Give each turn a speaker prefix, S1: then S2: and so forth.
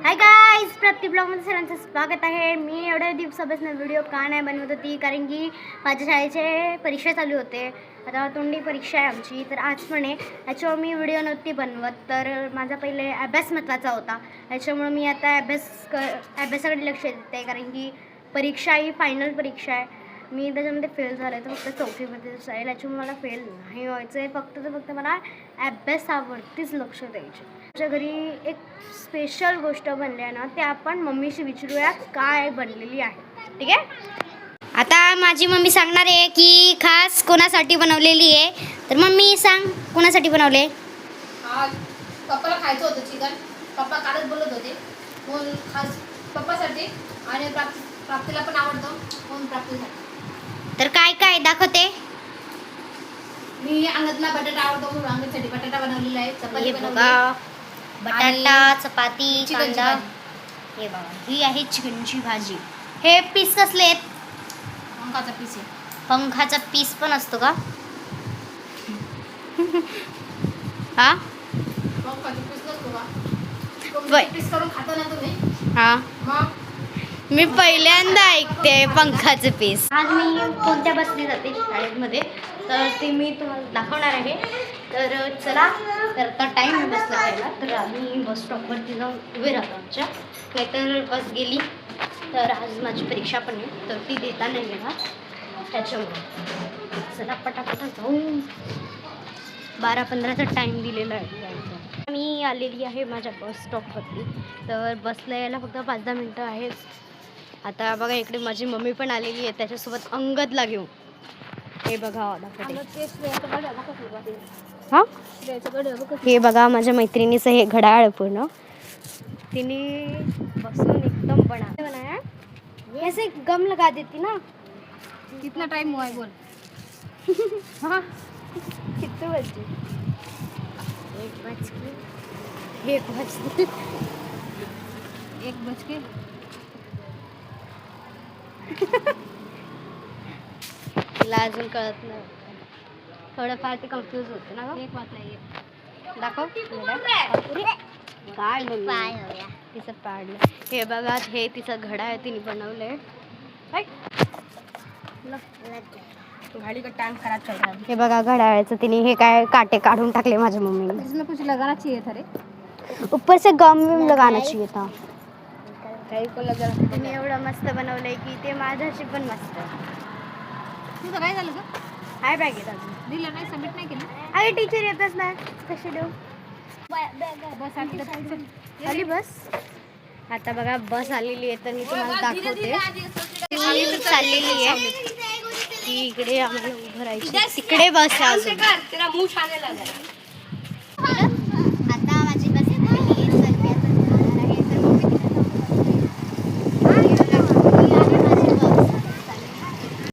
S1: Hi guys, प्रत्येक ब्लॉगमध्ये सर्वांचं स्वागत आहे. मी एवढ्या दिवसापासून व्हिडिओ का नाही बनवत होती, कारण की माझ्या शाळेचे परीक्षा चालू होते. आता तोंडी परीक्षा आहे आमची, तर आज पण आहे. याच्यामुळे मी व्हिडिओ नव्हती बनवत. तर माझा पहिले अभ्यास महत्त्वाचा होता, याच्यामुळे मी आता अभ्यासाकडे लक्ष देते, कारण की परीक्षा ही फायनल परीक्षा आहे. मी त्याच्यामध्ये फेल झाले तर फक्त चौथीमध्येच जाईल, याच्यामुळे मला फेल नाही व्हायचं आहे. फक्त मला अभ्यासावरतीच लक्ष द्यायचे. माझ्या घरी एक स्पेशल गोष्ट बनली आहे ना, ते आपण मम्मीशी विचारूया काय बनलेली आहे. ठीक आहे. आता माझी मम्मी सांगणार आहे की खास कोणासाठी बनवलेली आहे. तर मम्मी सांग, कोणासाठी बनवले?
S2: पप्पाला खायचं होतं चिकन. पप्पा कालच बोलत होते, म्हणून खास पप्पासाठी आणि प्राप्तीला पण आवडतं म्हणून प्राप्तीसाठी.
S1: तर काय काय दाखवते?
S2: मी अंगदला बटाटा आवडतो म्हणून अंगदसाठी बटाटा बनवलेला आहे. चपाती बनवली,
S1: बटाटा, चपाती,
S2: चिकनची
S1: कांदा.
S2: भाजी.
S1: हे बघा, ही आहे चिकनची भाजी. हे पीस कसले आहेत?
S2: पंखाचा पीस आहे.
S1: पंखाचा पीस पण असतो का? हा,
S2: पंखाचा पीस नसतो का?
S1: बाय.
S2: पीस करून खाता ना तुम्ही?
S1: हा,
S2: मग
S1: मी पहिल्यांदा ऐकते पंखाचं पीस. आज मी कोणत्या बसने जाते शाळेमध्ये, तर ते मी तुम्हाला दाखवणार आहे. तर चला, तर आता टाईम आहे बसला पहिला, तर आम्ही बस स्टॉपवरती जाऊन उभे राहतो. आमच्या नाहीतर बस गेली तर आज माझी परीक्षा पण आहे, तर ती देता नाही येणार. त्याच्यामुळे चला पटापटा जाऊन 12:15चा टाईम दिलेला आहे. मी आलेली आहे माझ्या बस स्टॉपवरती. तर बसला यायला फक्त 5-10 मिनटं आहेत. आता बघा, इकडे माझी मम्मी पण आलेली आहे, त्याच्यासोबत अंगदला घेऊन. हे बघा दाखवते. हां, हे बघा माझ्या मैत्रिणीचं हे घड्याळ पूर्ण तिने बसून एकदम बनाया. ऐसे गम लगा देती ना.
S2: कितना टाइम हुआ है बोल?
S1: हाँ, कितने बजे? 1:00 तिला अजून कळत नाही, थोडंफार ते कन्फ्यूज होते ना.
S2: एक बात नाही
S1: दाखव काय तिचं पाडलं. हे बघा, हे तिचं घडा आहे, तिने बनवलंय.
S2: गाड़ी का टाइम खराब चल रहा है.
S1: हे बघा घड्याळाचं तिने हे काय काटे काढून टाकले माझ्या मम्मीने.
S2: इसमें कुछ लगाना चाहिए था रे.
S1: ऊपर से गम लगाना चाहिए था.
S2: काही को लगा.
S1: तिने एवढं मस्त बनवलंय की ते माझ्याशी पण मस्त.
S2: तुझं काय झालं का?
S1: हाय बॅगेत अजून
S2: दिलं नाही, सबमिट नाही केलं.
S1: अरे टीचर येतच नाही, कशी देऊ?
S2: बस
S1: आली बस. आता बघा बस आलेली आहे, तर मी तुम्हाला दाखवते. ती चाललेली आहे की इकडे आम्हाला उभं राहायची. तिकडे बस आहे अजून.
S2: तेरा मुंह छाने लगा.